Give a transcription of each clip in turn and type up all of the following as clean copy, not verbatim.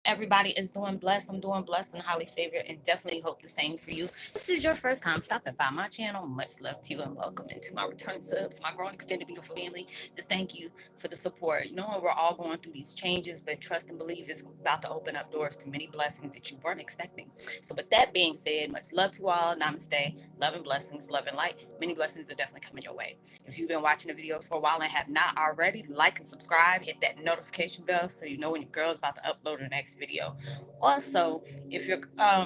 everybody is doing blessed. I'm doing blessed and highly favored, and definitely hope the same for you. This is your first time stopping by my channel. Much love to you and welcome into my return subs, my growing extended beautiful family. Just thank you for the support. Knowing we're all going through these changes, but trust and believe it's about to open up doors to many blessings that you weren't expecting. So, with that being said, much love to all. Namaste. Love and blessings, love and light. Many blessings are definitely coming your way. If you've been watching the videos for a while and have not already, like and subscribe, hit that notification bell so you know when your girl's about to upload her next video. Also, if you're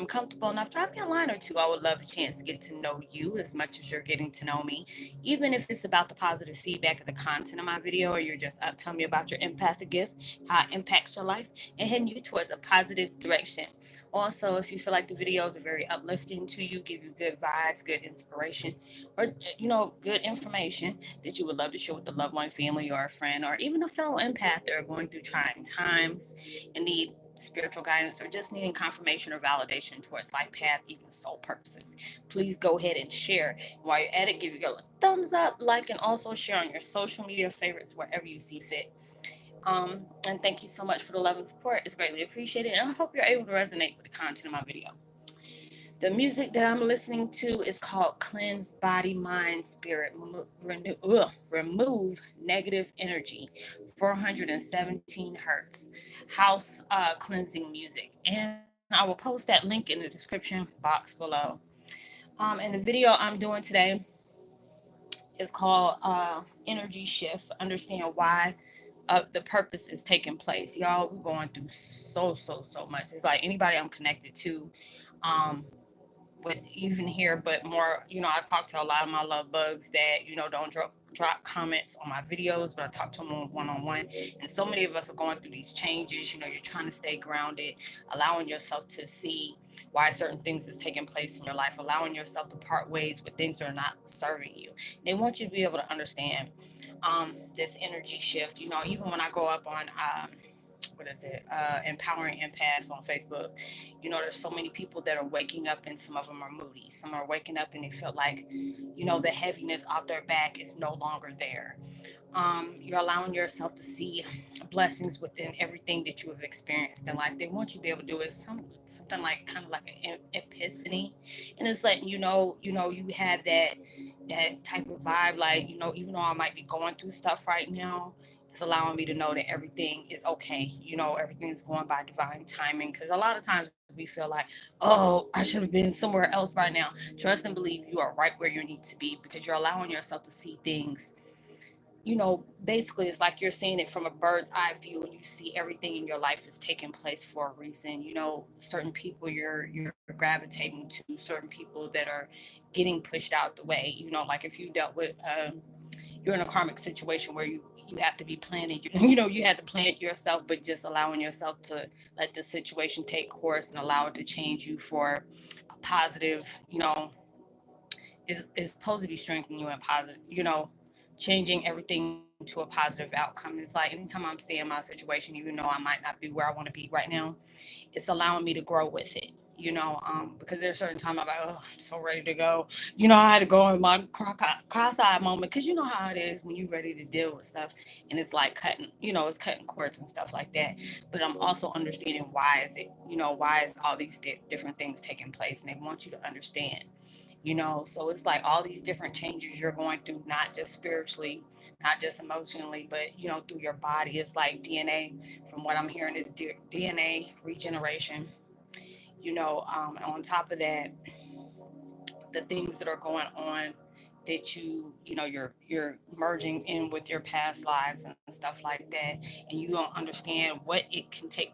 comfortable enough, drop me a line or two. I would love the chance to get to know you as much as you're getting to know me, even if it's about the positive feedback of the content of my video, or you're just up telling me about your empathic gift, how it impacts your life, and heading you towards a positive direction. Also, if you feel like the videos are very uplifting to you, give you good vibes, good inspiration, or good information that you would love to share with a loved one, family, or a friend, or even a fellow empath that are going through trying times and need spiritual guidance or just needing confirmation or validation towards life path, even soul purposes, please go ahead and share. While you're at it, give your thumbs up, like, and also share on your social media favorites wherever you see fit. And thank you so much for the love and support. It's greatly appreciated, and I hope you're able to resonate with the content of my video. The music that I'm listening to is called Cleanse Body, Mind, Spirit, Remove Negative Energy, 417 hertz, house cleansing music. And I will post that link in the description box below. And the video I'm doing today is called Energy Shift. Understand why the purpose is taking place. Y'all, we're going through so much. It's like anybody I'm connected to. Um, with even here, but more, I talk to a lot of my love bugs that, don't drop comments on my videos, but I talk to them one on one. And so many of us are going through these changes. You're trying to stay grounded, allowing yourself to see why certain things is taking place in your life, allowing yourself to part ways with things that are not serving you. They want you to be able to understand this energy shift. Even when I go up on what is it, empowering empaths on Facebook, there's so many people that are waking up, and some of them are moody, some are waking up and they feel like the heaviness off their back is no longer there. You're allowing yourself to see blessings within everything that you have experienced in life. They want you to be able to do is something like kind of like an epiphany, and it's letting you have that type of vibe, like even though I might be going through stuff right now, it's allowing me to know that everything is okay. Everything's going by divine timing, because a lot of times we feel like, oh, I should have been somewhere else by now. Trust and believe you are right where you need to be, because you're allowing yourself to see things. Basically it's like you're seeing it from a bird's eye view, and you see everything in your life is taking place for a reason. Certain people you're gravitating to, certain people that are getting pushed out the way. Like if you dealt with you're in a karmic situation where you have to be planning, you had to plan it yourself, but just allowing yourself to let the situation take course and allow it to change you for a positive, is supposed to be strengthening you and positive, changing everything to a positive outcome. It's like anytime I'm seeing my situation, even though I might not be where I want to be right now, it's allowing me to grow with it. Because there's certain time I'm like, oh, I'm so ready to go. I had to go in my cross-eyed moment, because you know how it is when you're ready to deal with stuff, and it's like cutting, it's cutting cords and stuff like that. But I'm also understanding why is all these different things taking place, and they want you to understand. So it's like all these different changes you're going through, not just spiritually, not just emotionally, but through your body. It's like DNA, from what I'm hearing, is DNA regeneration. On top of that, the things that are going on that you're merging in with your past lives and stuff like that, and you don't understand what it can take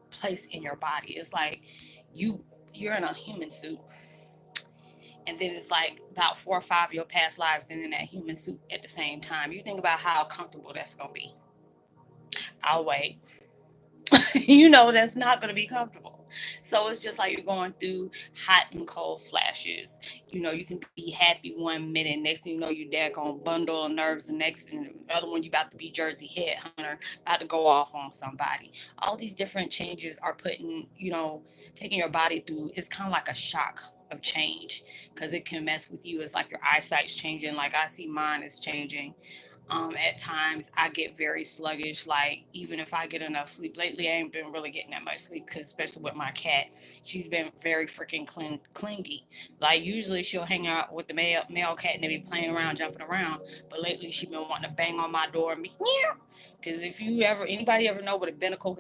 place in your body. It's like you you're in a human suit, and then it's like about 4 or 5 of your past lives and in that human suit at the same time. You think about how comfortable that's gonna be. I'll wait. That's not going to be comfortable. So it's just like you're going through hot and cold flashes. You can be happy 1 minute, next thing you know, you're daggone bundle of nerves. The next, and the other one, you about to be Jersey headhunter, about to go off on somebody. All these different changes are taking your body through. It's kind of like a shock of change, because it can mess with you. It's like your eyesight's changing. Like I see mine is changing. At times I get very sluggish. Like even if I get enough sleep lately, I ain't been really getting that much sleep because especially with my cat, she's been very freaking clingy. Like usually she'll hang out with the male cat and they be playing around, jumping around. But lately she been wanting to bang on my door and be meow. Because if you ever anybody ever know what a binnacle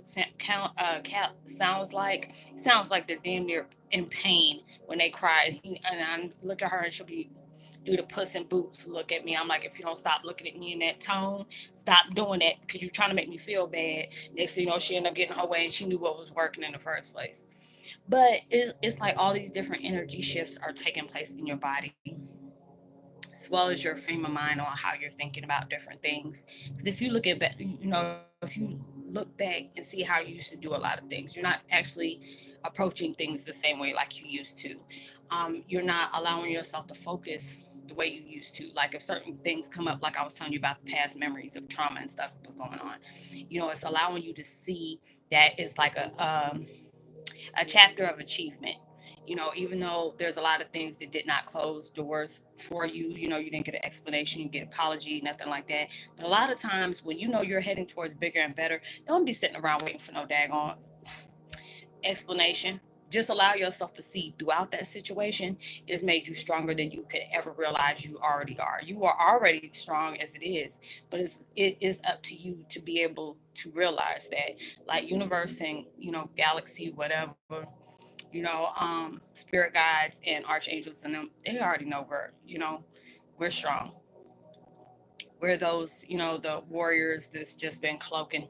cat sounds like, it sounds like they're damn near in pain when they cry. And I look at her and she'll be do the Puss in Boots look at me. I'm like, if you don't stop looking at me in that tone, stop doing that because you're trying to make me feel bad. Next thing you know, she ended up getting her way and she knew what was working in the first place. But it's like all these different energy shifts are taking place in your body, as well as your frame of mind on how you're thinking about different things. Because if you look at, if you look back and see how you used to do a lot of things, you're not actually approaching things the same way like you used to. You're not allowing yourself to focus the way you used to. Like if certain things come up, like I was telling you about the past memories of trauma and stuff that was going on, it's allowing you to see that it's like a chapter of achievement. Even though there's a lot of things that did not close doors for you, you didn't get an explanation, you get an apology, nothing like that. But a lot of times when you're heading towards bigger and better, don't be sitting around waiting for no daggone explanation. Just allow yourself to see throughout that situation. It has made you stronger than you could ever realize you already are. You are already strong as it is, but it is up to you to be able to realize that, like universe and galaxy, whatever, spirit guides and archangels and them, they already know we're strong. We're those, the warriors that's just been cloaking.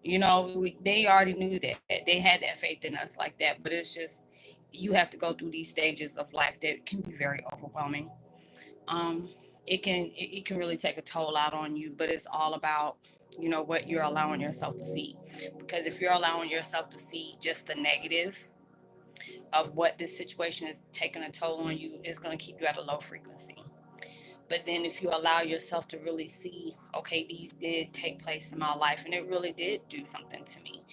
They already knew that. They had that faith in us like that. But it's just, you have to go through these stages of life that can be very overwhelming. Um, it can really take a toll out on you, but it's all about, what you're allowing yourself to see. Because if you're allowing yourself to see just the negative of what this situation is taking a toll on you, it's going to keep you at a low frequency. But then if you allow yourself to really see, okay, these did take place in my life and it really did do something to me.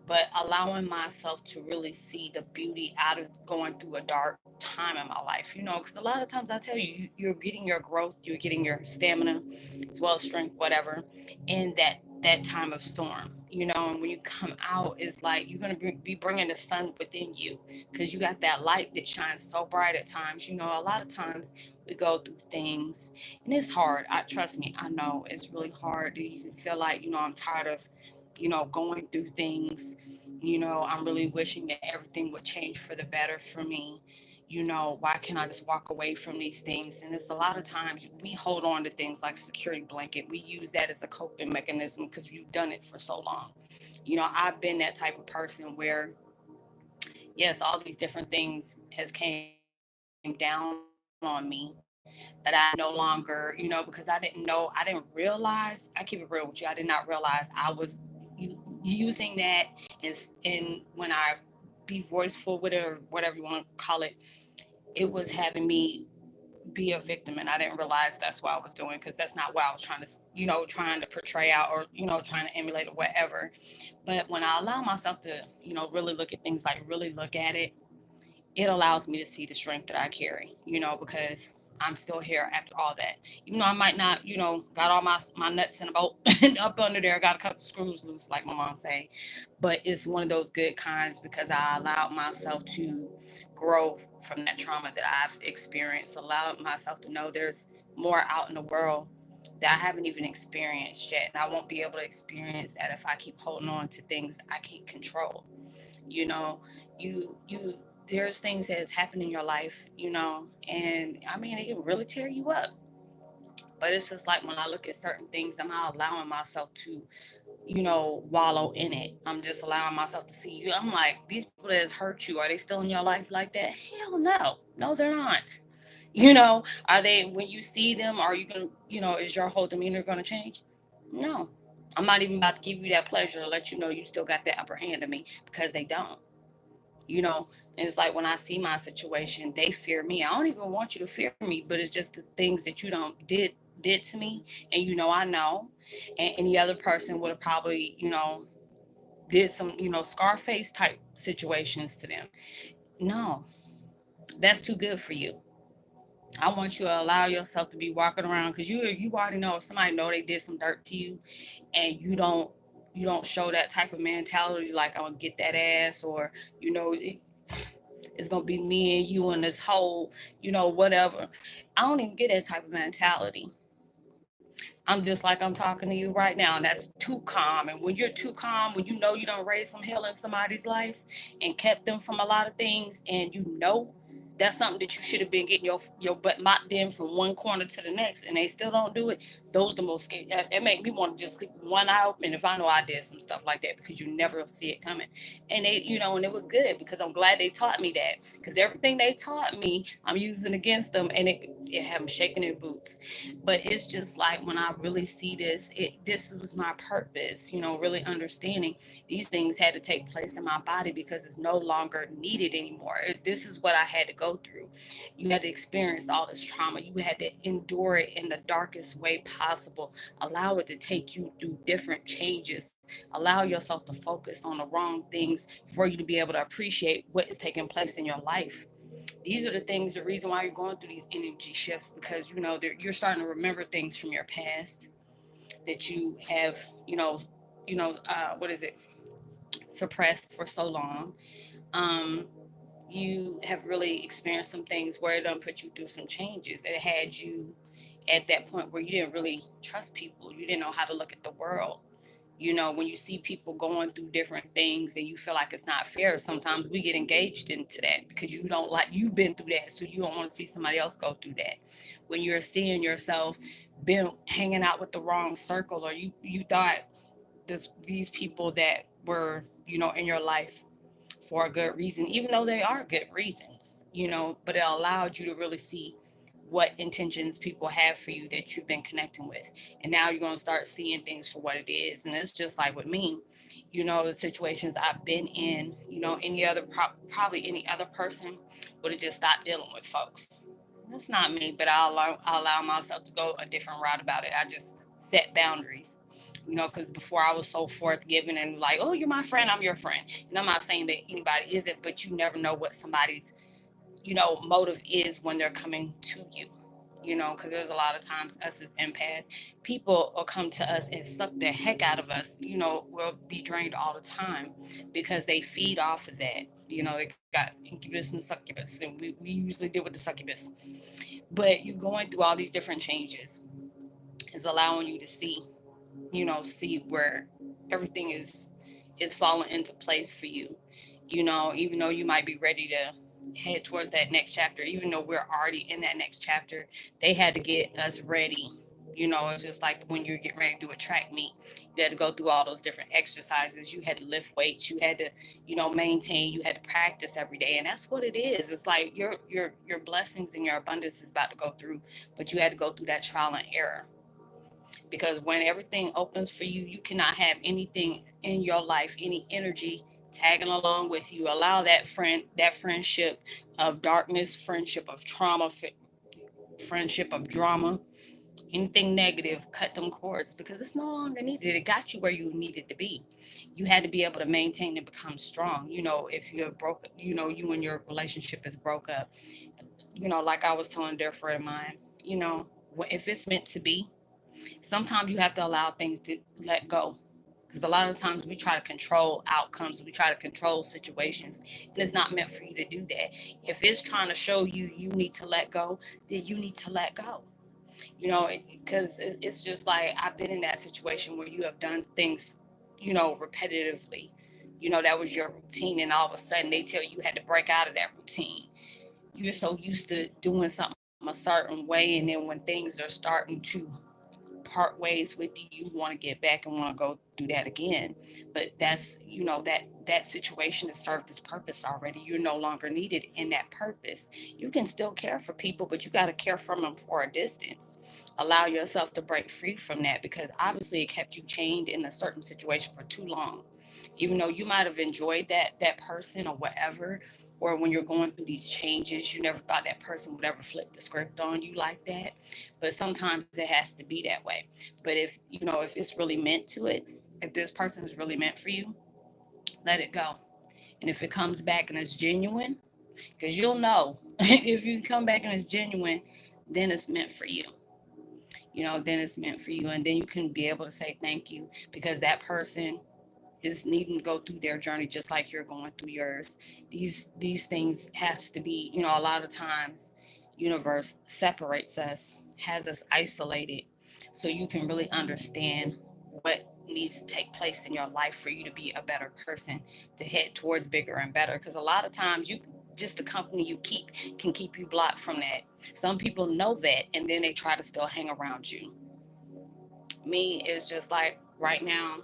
But allowing myself to really see the beauty out of going through a dark time in my life, because a lot of times I tell you, you're getting your growth, you're getting your stamina, as well as strength, whatever, in that time of storm, and when you come out, it's like you're going to be bringing the sun within you because you got that light that shines so bright at times. A lot of times we go through things and it's hard. Trust me, I know it's really hard. You feel like, I'm tired of, going through things. I'm really wishing that everything would change for the better for me. Why can't I just walk away from these things? And it's a lot of times we hold on to things like security blanket. We use that as a coping mechanism because you've done it for so long. I've been that type of person where, yes, all these different things has came down on me, but I no longer, because I didn't realize, I keep it real with you, I did not realize I was using that, and when I be voiceful with it or whatever you want to call it, it was having me be a victim, and I didn't realize that's what I was doing because that's not what I was trying to portray out or trying to emulate or whatever. But when I allow myself to really look at things, like really look at it, it allows me to see the strength that I carry, because I'm still here after all that. Even though I might not, got all my nuts in a bolt up under there, got a couple screws loose, like my mom say. But it's one of those good kinds because I allowed myself to grow from that trauma that I've experienced, allowed myself to know there's more out in the world that I haven't even experienced yet. And I won't be able to experience that if I keep holding on to things I can't control. you know you There's things that's happened in your life, and I mean it can really tear you up. But it's just like when I look at certain things, I'm not allowing myself to wallow in it. I'm just allowing myself to see you. I'm like, these people that has hurt you, are they still in your life like that? Hell no. No, they're not. Are they, when you see them, are you gonna, is your whole demeanor gonna change? No. I'm not even about to give you that pleasure to let you know you still got that upper hand of me, because they don't. you know and it's like when I see my situation, they fear me. I don't even want you to fear me, but it's just the things that you don't did to me. And I know, and any other person would have probably did some Scarface type situations to them. No, that's too good for you. I want you to allow yourself to be walking around because you already know if somebody know they did some dirt to you, and you don't show that type of mentality like I'm gonna get that ass, or it's gonna be me and you in this whole whatever. I don't even get that type of mentality. I'm just like I'm talking to you right now, and that's too calm. And when you're too calm, when you know you don't raise some hell in somebody's life and kept them from a lot of things, and that's something that you should have been getting your butt locked in from one corner to the next, and they still don't do it. Those the most scary. It make me want to just sleep with one eye open if I know I did some stuff like that, because you never see it coming. And and it was good because I'm glad they taught me that, because everything they taught me, I'm using against them, and it had them shaking their boots. But it's just like when I really see this was my purpose, really understanding these things had to take place in my body because it's no longer needed anymore. This is what I had to go through. You had to experience all this trauma. You had to endure it in the darkest way possible. Allow it to take you through different changes. Allow yourself to focus on the wrong things for you to be able to appreciate what is taking place in your life. These are the things, the reason why you're going through these energy shifts, because you're starting to remember things from your past that you have, what is it, suppressed for so long. Um, you have really experienced some things where it done put you through some changes. It had you at that point where you didn't really trust people. You didn't know how to look at the world. When you see people going through different things and you feel like it's not fair, sometimes we get engaged into that because you don't like, you've been through that, so you don't want to see somebody else go through that. When you're seeing yourself been hanging out with the wrong circle, or you thought these people that were in your life for a good reason, even though they are good reasons, but it allowed you to really see what intentions people have for you that you've been connecting with. And now you're going to start seeing things for what it is. And it's just like with me, the situations I've been in, any other, probably any other person would have just stopped dealing with folks. That's not me, but I allow myself to go a different route about it. I just set boundaries, because before I was so forthgiving and like, oh, you're my friend, I'm your friend. And I'm not saying that anybody isn't, but you never know what somebody's, motive is when they're coming to you. Because there's a lot of times us as empath, people will come to us and suck the heck out of us. We'll be drained all the time because they feed off of that. They got incubus and succubus, and we usually deal with the succubus. But you're going through all these different changes is allowing you to see where everything is falling into place for you. Even though you might be ready to head towards that next chapter, even though we're already in that next chapter, they had to get us ready. It's just like when you're getting ready to do a track meet, you had to go through all those different exercises. You had to lift weights. You had to, maintain. You had to practice every day, and that's what it is. It's like your blessings and your abundance is about to go through, but you had to go through that trial and error, because when everything opens for you, you cannot have anything in your life, any energy tagging along with you. Allow that friendship of darkness, friendship of trauma, friendship of drama, anything negative, cut them cords because it's no longer needed. It got you where you needed to be. You had to be able to maintain and become strong. If you're broke, you and your relationship is broke up, like I was telling a dear friend of mine, if it's meant to be, sometimes you have to allow things to let go, because a lot of times we try to control outcomes, we try to control situations, and it's not meant for you to do that. If it's trying to show you you need to let go, then you need to let go. Because it's just like I've been in that situation where you have done things repetitively. That was your routine, and all of a sudden they tell you had to break out of that routine. You're so used to doing something a certain way, and then when things are starting to part ways with you, you want to get back and want to go do that again. But that situation has served its purpose already. You're no longer needed in that purpose. You can still care for people, but you got to care for them for a distance. Allow yourself to break free from that, because obviously it kept you chained in a certain situation for too long. Even though you might have enjoyed that person or whatever, or when you're going through these changes, you never thought that person would ever flip the script on you like that. But sometimes it has to be that way. But if it's really meant to it, if this person is really meant for you, let it go. And if it comes back and it's genuine, because you'll know if you come back and it's genuine, then it's meant for you. Then it's meant for you, and then you can be able to say thank you because that person is needing to go through their journey just like you're going through yours. These things has to be, a lot of times universe separates us, has us isolated, so you can really understand what needs to take place in your life for you to be a better person, to head towards bigger and better. Because a lot of times you just the company you keep can keep you blocked from that. Some people know that and then they try to still hang around you. Me is just like right now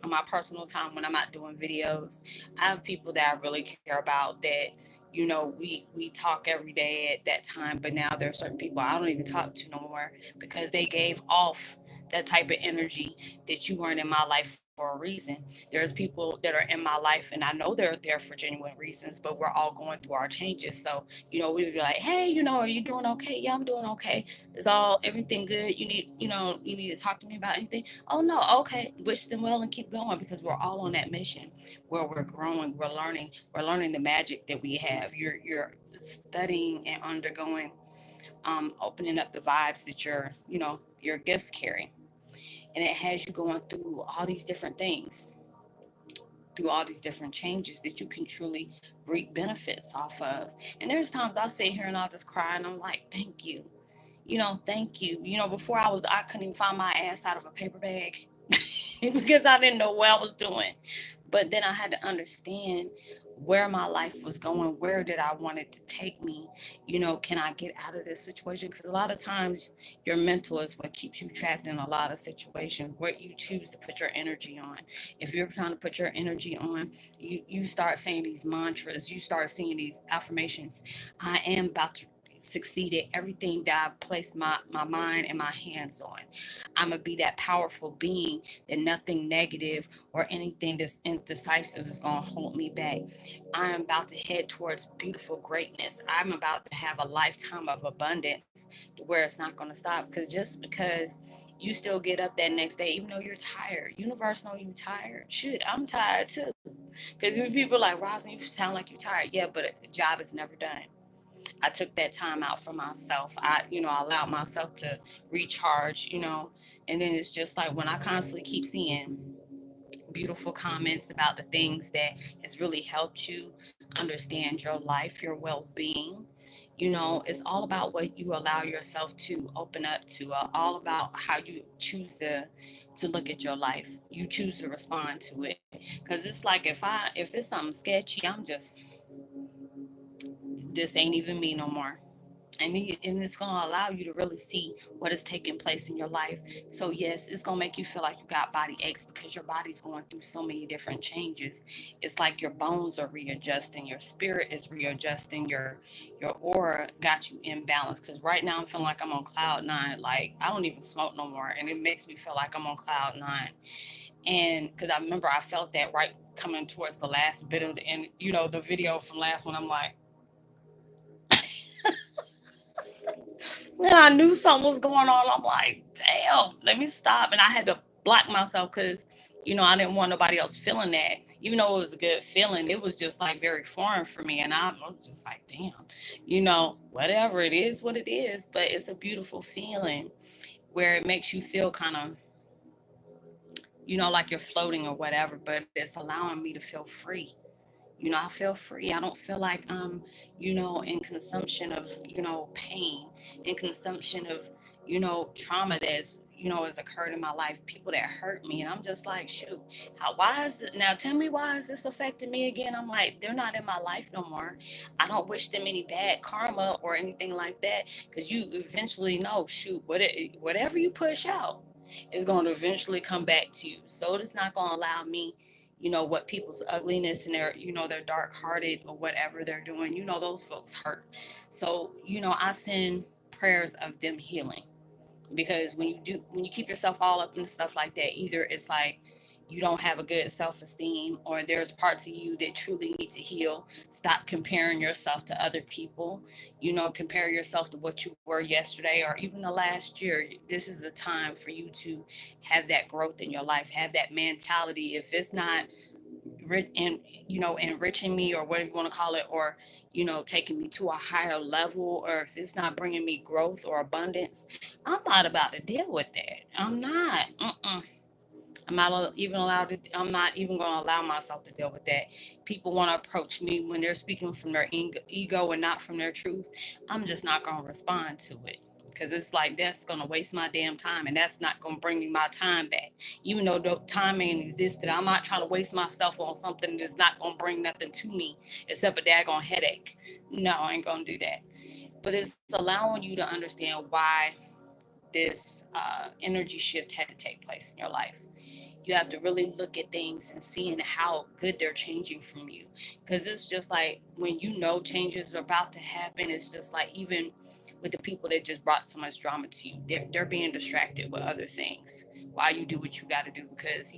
on my personal time when I'm not doing videos, I have people that I really care about that, we talk every day at that time, but now there are certain people I don't even talk to no more because they gave off that type of energy that you weren't in my life for a reason. There's people that are in my life and I know they're there for genuine reasons, but we're all going through our changes. So, we would be like, hey, are you doing okay? Yeah, I'm doing okay. Is all everything good? You need to talk to me about anything? Oh no, okay. Wish them well and keep going because we're all on that mission where we're growing, we're learning the magic that we have. You're studying and undergoing, opening up the vibes that your gifts carry. And it has you going through all these different things, through all these different changes that you can truly reap benefits off of. And there's times I sit here and I'll just cry and I'm like, thank you. Thank you. Before I couldn't even find my ass out of a paper bag because I didn't know what I was doing. But then I had to understand where my life was going. Where did I want it to take me? Can I get out of this situation? Because a lot of times your mental is what keeps you trapped in a lot of situations, what you choose to put your energy on. If you're trying to put your energy on, you start saying these mantras, you start seeing these affirmations. I am about to succeed at everything that I've placed my mind and my hands on. I'm going to be that powerful being that nothing negative or anything that's indecisive is going to hold me back. I am about to head towards beautiful greatness. I'm about to have a lifetime of abundance where it's not going to stop. Because just because you still get up that next day, even though you're tired, universe know you tired. Shoot, I'm tired too. Because when people are like, Roslynn, you sound like you're tired. Yeah, but a job is never done. I took that time out for myself. I allowed myself to recharge, and then it's just like when I constantly keep seeing beautiful comments about the things that has really helped you understand your life, your well-being. It's all about what you allow yourself to open up to, all about how you choose to look at your life. You choose to respond to it. Because it's like if it's something sketchy, I'm just, this ain't even me no more. And it's going to allow you to really see what is taking place in your life. So yes, it's going to make you feel like you got body aches because your body's going through so many different changes. It's like your bones are readjusting, your spirit is readjusting, your aura got you in balance. Because right now I'm feeling like I'm on cloud nine. Like I don't even smoke no more, and it makes me feel like I'm on cloud nine. And because I remember I felt that right coming towards the last bit of the end, the video from last one. I'm like, when I knew something was going on, I'm like, damn, let me stop. And I had to block myself because, I didn't want nobody else feeling that. Even though it was a good feeling, it was just like very foreign for me. And I was just like, damn, whatever it is, what it is. But it's a beautiful feeling where it makes you feel kind of, like you're floating or whatever, but it's allowing me to feel free. I feel free. I don't feel like I'm, in consumption of, pain, in consumption of, trauma has occurred in my life, people that hurt me. And I'm just like, shoot, why is it now? Tell me, why is this affecting me again? I'm like, they're not in my life no more. I don't wish them any bad karma or anything like that. Cause you eventually know, shoot, whatever you push out is going to eventually come back to you. So it's not going to allow me, what people's ugliness and their dark hearted or whatever they're doing, those folks hurt. So, I send prayers of them healing, because when you keep yourself all up in stuff like that, either it's like you don't have a good self-esteem, or there's parts of you that truly need to heal. Stop comparing yourself to other people. Compare yourself to what you were yesterday or even the last year. This is a time for you to have that growth in your life, have that mentality. If it's not and enriching me, or whatever you want to call it, or taking me to a higher level, or if it's not bringing me growth or abundance, I'm not about to deal with that. I'm not. I'm not even going to allow myself to deal with that. People want to approach me when they're speaking from their ego and not from their truth. I'm just not going to respond to it, because it's like that's going to waste my damn time, and that's not going to bring me my time back. Even though the time ain't existed, I'm not trying to waste myself on something that's not going to bring nothing to me except a daggone headache. No, I ain't going to do that. But it's allowing you to understand why this energy shift had to take place in your life. You have to really look at things and seeing how good they're changing from you, because it's just like when changes are about to happen, it's just like, even with the people that just brought so much drama to you, they're being distracted with other things while you do what you got to do, because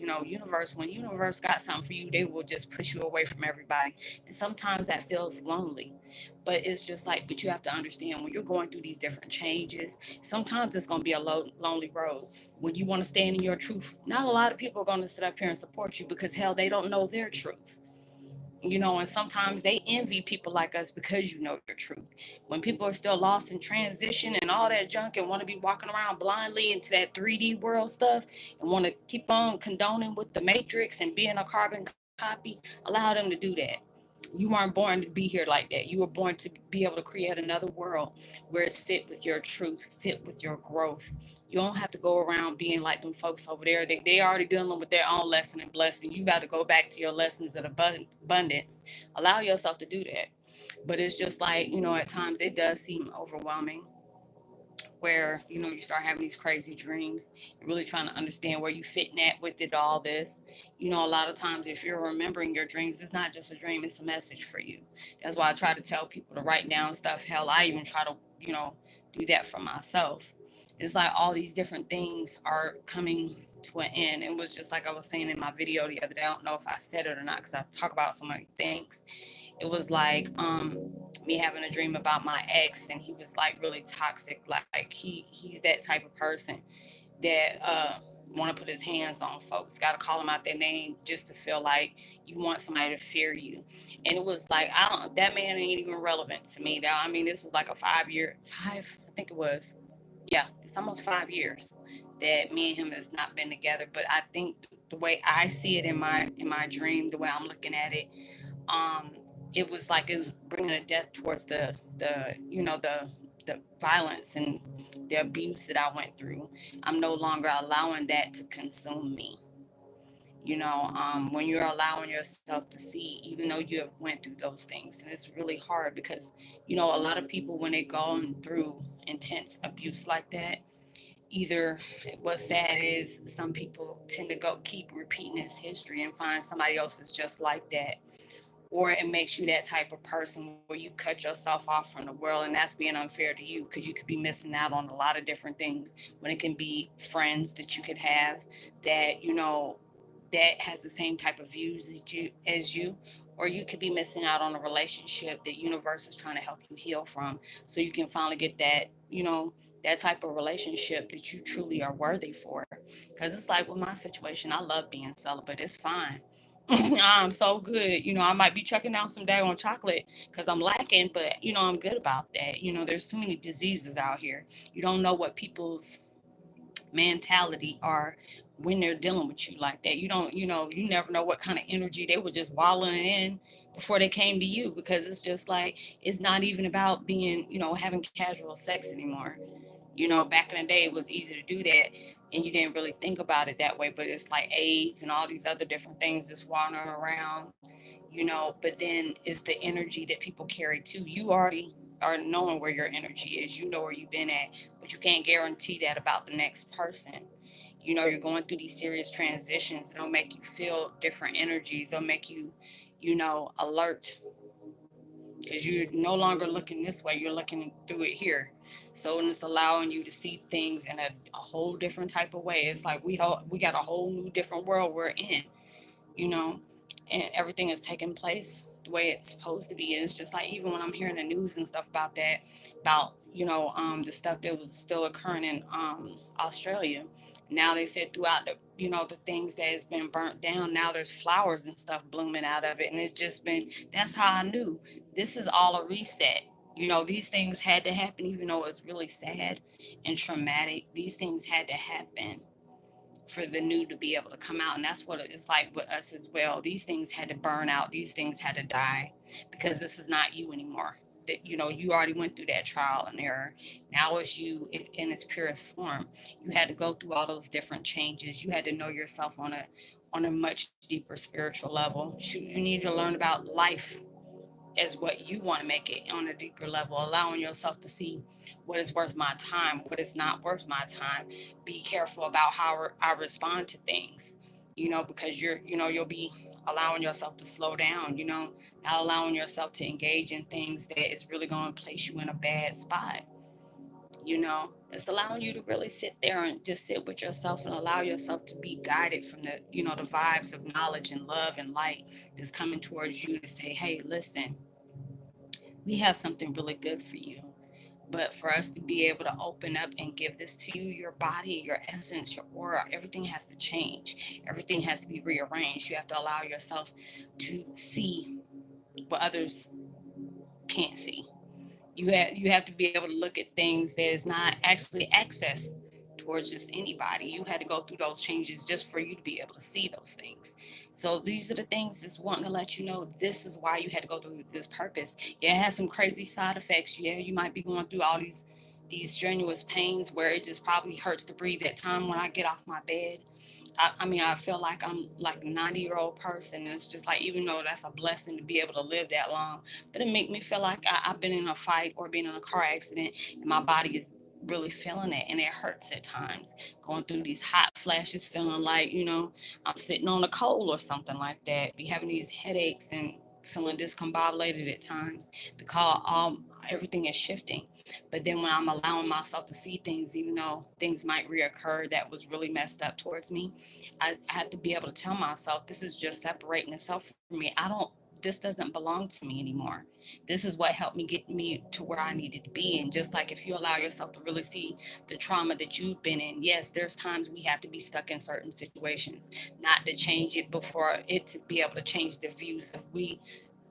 when universe got something for you, they will just push you away from everybody, and sometimes that feels lonely. But it's just like, but you have to understand, when you're going through these different changes, sometimes it's going to be a lonely road. When you want to stand in your truth, not a lot of people are going to sit up here and support you, because hell, they don't know their truth. And sometimes they envy people like us because you know your truth. When people are still lost in transition and all that junk, and want to be walking around blindly into that 3D world stuff, and want to keep on condoning with the matrix and being a carbon copy, allow them to do that. You weren't born to be here like that. You were born to be able to create another world where it's fit with your truth, fit with your growth. You don't have to go around being like them folks over there. They already dealing with their own lesson and blessing. You got to go back to your lessons of abundance. Allow yourself to do that. But it's just like, at times it does seem overwhelming, where you start having these crazy dreams and really trying to understand where you fitting at with it, all this. A lot of times, if you're remembering your dreams, it's not just a dream, it's a message for you. That's why I try to tell people to write down stuff. Hell, I even try to do that for myself. It's like all these different things are coming to an end. It was just like I was saying in my video the other day. I don't know if I said it or not, because I talk about so many things. It was like me having a dream about my ex, and he was like really toxic. Like he's that type of person that want to put his hands on folks, got to call them out their name just to feel like you want somebody to fear you. And it was like, I don't that man ain't even relevant to me now. I mean, this was like a 5 year five I think it was, yeah, it's almost 5 years that me and him has not been together. But I think the way I see it in my dream, the way I'm looking at it, um it was like it was bringing a death towards the violence and the abuse that I went through. I'm no longer allowing that to consume me. When you're allowing yourself to see, even though you have went through those things, and it's really hard, because a lot of people, when they're going through intense abuse like that, either, what's sad is some people tend to go keep repeating this history and find somebody else is just like that, or it makes you that type of person where you cut yourself off from the world, and that's being unfair to you, because you could be missing out on a lot of different things, when it can be friends that you could have that that has the same type of views as you, or you could be missing out on a relationship that universe is trying to help you heal from, so you can finally get that type of relationship that you truly are worthy for. Because it's like with my situation, I love being celibate, it's fine. I'm so good. I might be chucking down some daggone chocolate because I'm lacking, but I'm good about that. There's too many diseases out here. You don't know what people's mentality are when they're dealing with you like that. You never know what kind of energy they were just wallowing in before they came to you, because it's just like, it's not even about being, having casual sex anymore. Back in the day, it was easy to do that, and you didn't really think about it that way. But it's like AIDS and all these other different things just wandering around, But then it's the energy that people carry too. You already are knowing where your energy is, where you've been at, but you can't guarantee that about the next person. You're going through these serious transitions. It'll make you feel different energies. It'll make you, alert, because you're no longer looking this way, you're looking through it here. So, and it's allowing you to see things in a whole different type of way. It's like we got a whole new different world we're in, you know and everything is taking place the way it's supposed to be. And it's just like, even when I'm hearing the news and stuff about that, about the stuff that was still occurring in Australia, Now they said throughout the things that has been burnt down, now there's flowers and stuff blooming out of it. And it's just been, that's how I knew this is all a reset. These things had to happen, even though it's really sad and traumatic. These things had to happen for the new to be able to come out. And that's what it's like with us as well. These things had to burn out, these things had to die, because this is not you anymore. That you already went through that trial and error. Now it's you in its purest form. You had to go through all those different changes. You had to know yourself on a much deeper spiritual level. You need to learn about life as what you want to make it on a deeper level, allowing yourself to see what is worth my time, what is not worth my time. Be careful about how I respond to things, because you'll be allowing yourself to slow down, not allowing yourself to engage in things that is really going to place you in a bad spot. It's allowing you to really sit there and just sit with yourself and allow yourself to be guided from the vibes of knowledge and love and light that's coming towards you to say, hey, listen, we have something really good for you. But for us to be able to open up and give this to you, your body, your essence, your aura, everything has to change. Everything has to be rearranged. You have to allow yourself to see what others can't see. You have to be able to look at things that is not actually access towards just anybody. You had to go through those changes just for you to be able to see those things. So these are the things that's wanting to let you know this is why you had to go through this purpose. Yeah, it has some crazy side effects. Yeah, you might be going through all these strenuous pains where it just probably hurts to breathe at time when I get off my bed. I mean, I feel like I'm like a 90-year-old person. And it's just like, even though that's a blessing to be able to live that long, but it make me feel like I've been in a fight or been in a car accident, and my body is really feeling it, and it hurts at times. Going through these hot flashes, feeling like, I'm sitting on a coal or something like that. Be having these headaches and feeling discombobulated at times because everything is shifting. But then when I'm allowing myself to see things, even though things might reoccur that was really messed up towards me, I have to be able to tell myself this is just separating itself from me. This doesn't belong to me anymore. This is what helped me get me to where I needed to be. And just like if you allow yourself to really see the trauma that you've been in, yes, there's times we have to be stuck in certain situations, not to change it before it to be able to change the views of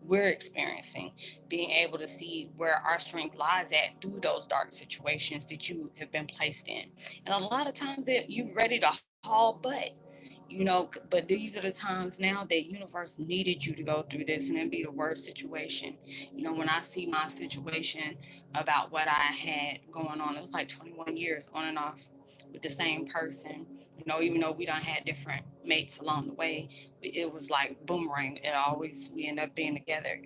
we're experiencing, being able to see where our strength lies at through those dark situations that you have been placed in. And a lot of times that you're ready to haul butt, but these are the times now that universe needed you to go through this, and it'd be the worst situation. When I see my situation about what I had going on, it was like 21 years on and off with the same person. Even though we done had different mates along the way, it was like boomerang. We end up being together.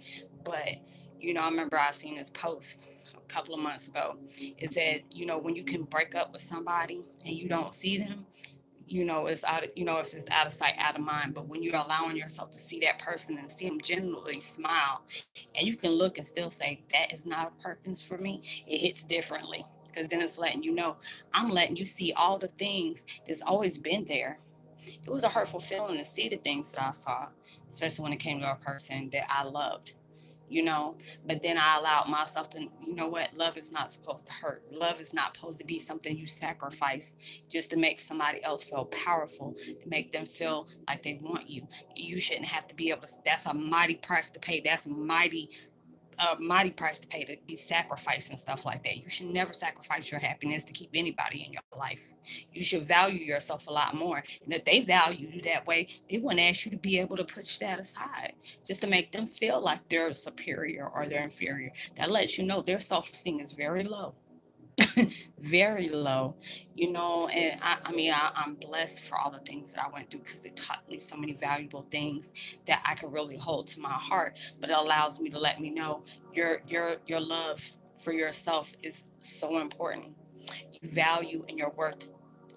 But I remember I seen this post a couple of months ago. It said, when you can break up with somebody and you don't see them, it's out of, if it's out of sight, out of mind. But when you're allowing yourself to see that person and see them genuinely smile, and you can look and still say that is not a purpose for me, it hits differently, because then it's letting you know, I'm letting you see all the things that's always been there. It was a hurtful feeling to see the things that I saw, especially when it came to a person that I loved, you know. But then I allowed myself to, what, love is not supposed to hurt. Love is not supposed to be something you sacrifice just to make somebody else feel powerful, to make them feel like they want you. You shouldn't have to be able to. That's a mighty price to pay. That's a mighty price to pay, to be sacrificed and stuff like that. You should never sacrifice your happiness to keep anybody in your life. You should value yourself a lot more. And if they value you that way, they wouldn't ask you to be able to push that aside just to make them feel like they're superior or they're inferior. That lets you know their self esteem is very low. Very low, and I mean, I'm blessed for all the things that I went through, because it taught me so many valuable things that I could really hold to my heart. But it allows me to let me know your love for yourself is so important. Your value and your worth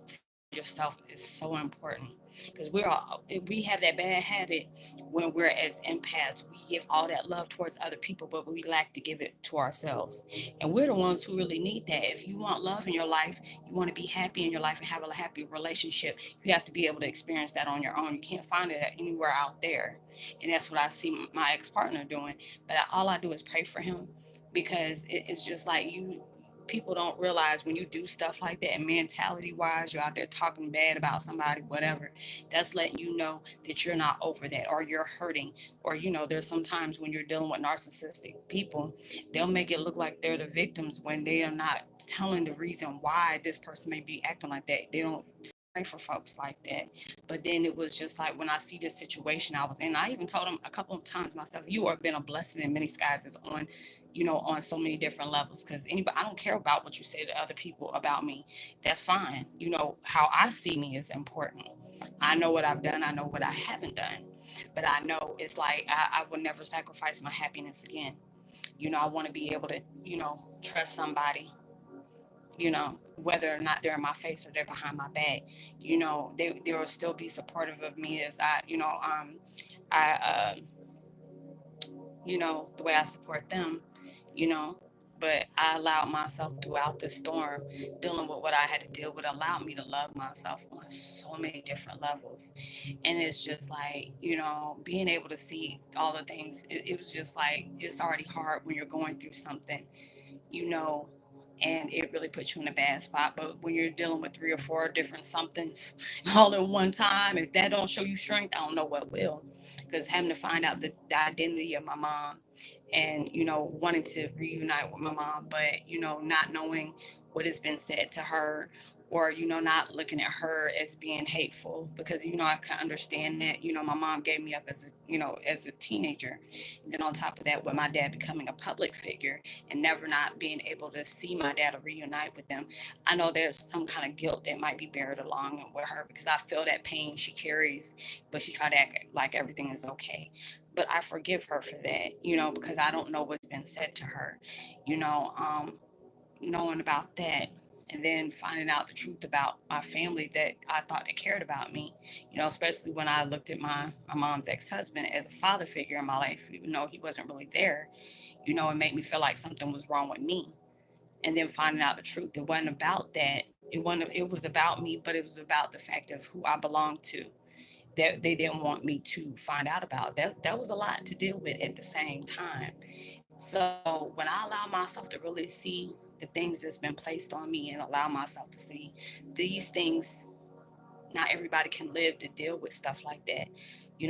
for yourself is so important, because we have that bad habit when we're as empaths. We give all that love towards other people, but we lack to give it to ourselves, and we're the ones who really need that. If you want love in your life, you want to be happy in your life and have a happy relationship, you have to be able to experience that on your own. You can't find it anywhere out there. And that's what I see my ex-partner doing. But all I do is pray for him, because it's just like people don't realize when you do stuff like that, and mentality wise, you're out there talking bad about somebody, whatever, that's letting you know that you're not over that, or you're hurting. Or, there's sometimes when you're dealing with narcissistic people, they'll make it look like they're the victims when they are not telling the reason why this person may be acting like that. They don't pray for folks like that. But then it was just like when I see this situation I was in, I even told them a couple of times myself, you have been a blessing in many skies on, on so many different levels. Because anybody, I don't care about what you say to other people about me. That's fine. How I see me is important. I know what I've done. I know what I haven't done. But I know it's like I will never sacrifice my happiness again. I want to be able to, trust somebody, whether or not they're in my face or they're behind my back. They will still be supportive of me as I the way I support them, you know. But I allowed myself throughout the storm, dealing with what I had to deal with, allowed me to love myself on so many different levels. And it's just like, being able to see all the things, it was just like, it's already hard when you're going through something, you know, and it really puts you in a bad spot. But when you're dealing with three or four different somethings all at one time, if that don't show you strength, I don't know what will. Because having to find out the identity of my mom, and wanting to reunite with my mom, but not knowing what has been said to her, or not looking at her as being hateful, because I can understand that my mom gave me up as a teenager. And then on top of that, with my dad becoming a public figure and never not being able to see my dad or reunite with them, I know there's some kind of guilt that might be buried along with her, because I feel that pain she carries, but she tried to act like everything is okay. But I forgive her for that, because I don't know what's been said to her, you know, um, knowing about that. And then finding out the truth about my family that I thought they cared about me, especially when I looked at my mom's ex-husband as a father figure in my life, even though he wasn't really there. It made me feel like something was wrong with me. And then finding out the truth, it wasn't about that. It was about me, but it was about the fact of who I belonged to, that they didn't want me to find out about. That was a lot to deal with at the same time. So when I allow myself to really see the things that's been placed on me, and allow myself to see these things, not everybody can live to deal with stuff like that.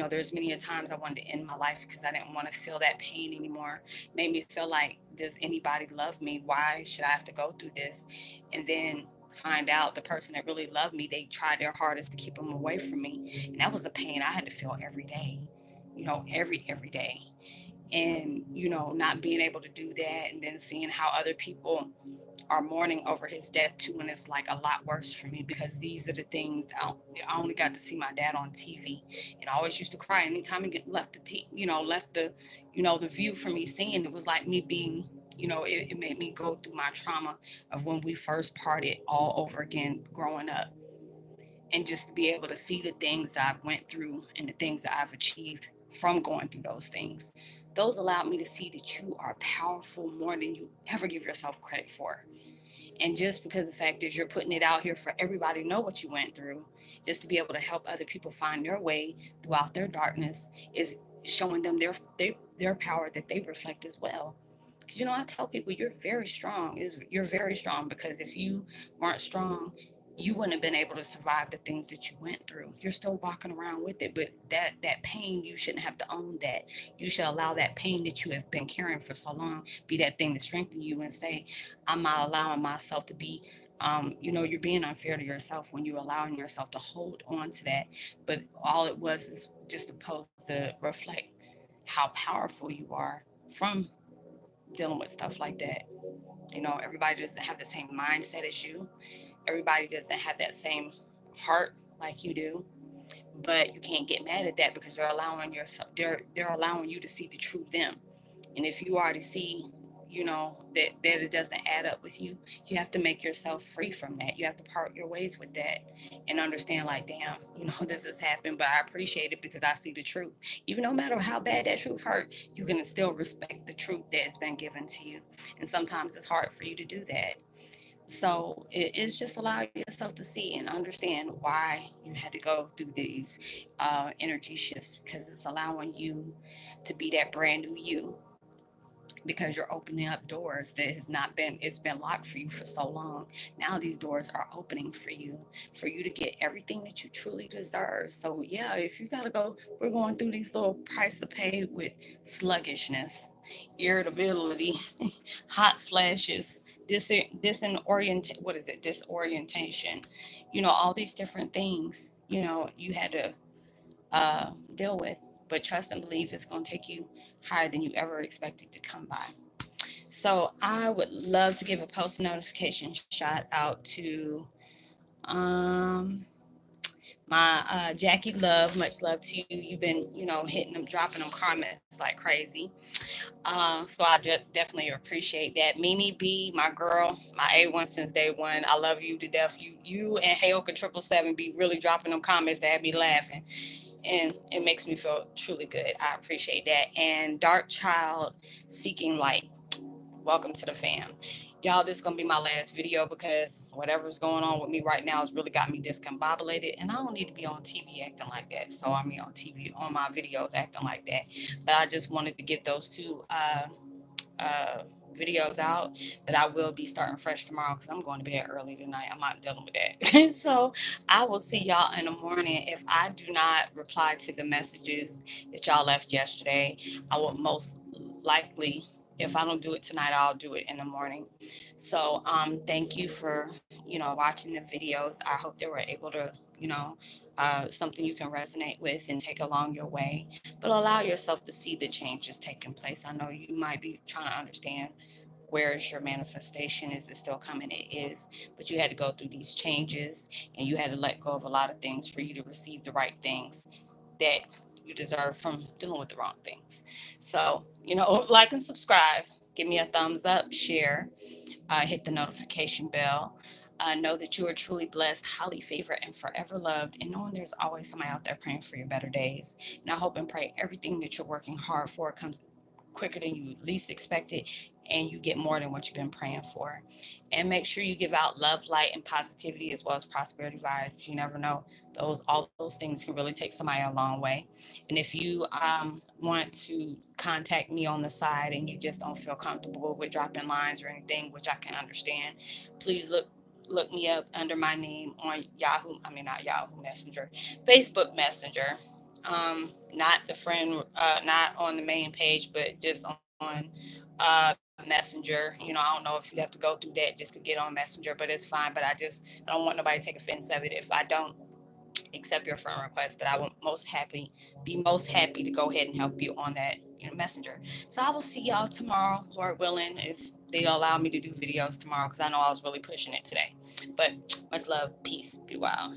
There's many a times I wanted to end my life because I didn't want to feel that pain anymore. Made me feel like, does anybody love me? Why should I have to go through this? And then find out the person that really loved me, they tried their hardest to keep them away from me. And that was a pain I had to feel every day, every day. And not being able to do that, and then seeing how other people are mourning over his death too, and it's like a lot worse for me, because these are the things I only got to see my dad on TV, and I always used to cry anytime he get left left the view from me seeing. It was like me being, it made me go through my trauma of when we first parted all over again growing up. And just to be able to see the things that I've went through and the things that I've achieved from going through those things, those allowed me to see that you are powerful more than you ever give yourself credit for. And just because the fact is you're putting it out here for everybody to know what you went through, just to be able to help other people find their way throughout their darkness, is showing them their power that they reflect as well. Because I tell people, you're very strong. You're very strong, because if you weren't strong, you wouldn't have been able to survive the things that you went through. You're still walking around with it, but that pain, you shouldn't have to own that. You should allow that pain that you have been carrying for so long be that thing to strengthen you, and say, I'm not allowing myself to be. You're being unfair to yourself when you're allowing yourself to hold on to that. But all it was is just supposed to reflect how powerful you are from dealing with stuff like that. Everybody doesn't have the same mindset as you. Everybody doesn't have that same heart like you do. But you can't get mad at that, because they're allowing you to see the true them. And if you already see, that it doesn't add up with you, you have to make yourself free from that. You have to part your ways with that, and understand, like, damn, this has happened, but I appreciate it because I see the truth. Even no matter how bad that truth hurt, you can still respect the truth that has been given to you. And sometimes it's hard for you to do that. So it's just allow yourself to see and understand why you had to go through these energy shifts, because it's allowing you to be that brand new you. because you're opening up doors that has not been it's been locked for you for so long. Now these doors are opening for you to get everything that you truly deserve. So yeah, if you gotta go, we're going through these little price to pay with sluggishness, irritability, hot flashes, disorientation, all these different things, you had to deal with. But trust and believe it's going to take you higher than you ever expected to come by. So I would love to give a post notification shout out to um, my Jackie Love. Much love to you. You've been, hitting them, dropping them comments like crazy. So I definitely appreciate that. Mimi B, my girl, my A1 since day one. I love you to death. You and Heyoka 777 be really dropping them comments that have me laughing, and it makes me feel truly good. I appreciate that. And Dark Child Seeking Light, welcome to the fam. Y'all, this is gonna be my last video because whatever's going on with me right now has really got me discombobulated, and I don't need to be on TV acting like that. So I mean, on TV, on my videos acting like that. But I just wanted to get those two uh, videos out. But I will be starting fresh tomorrow because I'm going to bed early tonight. I'm not dealing with that. So I will see y'all in the morning. If I do not reply to the messages that y'all left yesterday, I will most likely, if I don't do it tonight, I'll do it in the morning. So thank you for watching the videos. I hope they were able to something you can resonate with and take along your way, but allow yourself to see the changes taking place. I know you might be trying to understand, where is your manifestation? Is it still coming? It is, but you had to go through these changes and you had to let go of a lot of things for you to receive the right things that you deserve from dealing with the wrong things. So, like and subscribe, give me a thumbs up, share, hit the notification bell. Know that you are truly blessed, highly favored, and forever loved. And knowing there's always somebody out there praying for your better days. And I hope and pray everything that you're working hard for comes quicker than you least expected, and you get more than what you've been praying for. And make sure you give out love, light, and positivity, as well as prosperity vibes. You never know, all those things can really take somebody a long way. And if you want to contact me on the side and you just don't feel comfortable with dropping lines or anything, which I can understand, please look me up under my name on Yahoo. I mean, not Yahoo Messenger, Facebook Messenger. Not the friend, not on the main page, but just on Messenger. I don't know if you have to go through that just to get on Messenger, but it's fine. But I don't want nobody to take offense of it if I don't accept your friend request. But I will most happy to go ahead and help you on that Messenger. So I will see y'all tomorrow, Lord willing, if they allow me to do videos tomorrow, because I know I was really pushing it today. But much love, peace, be wild.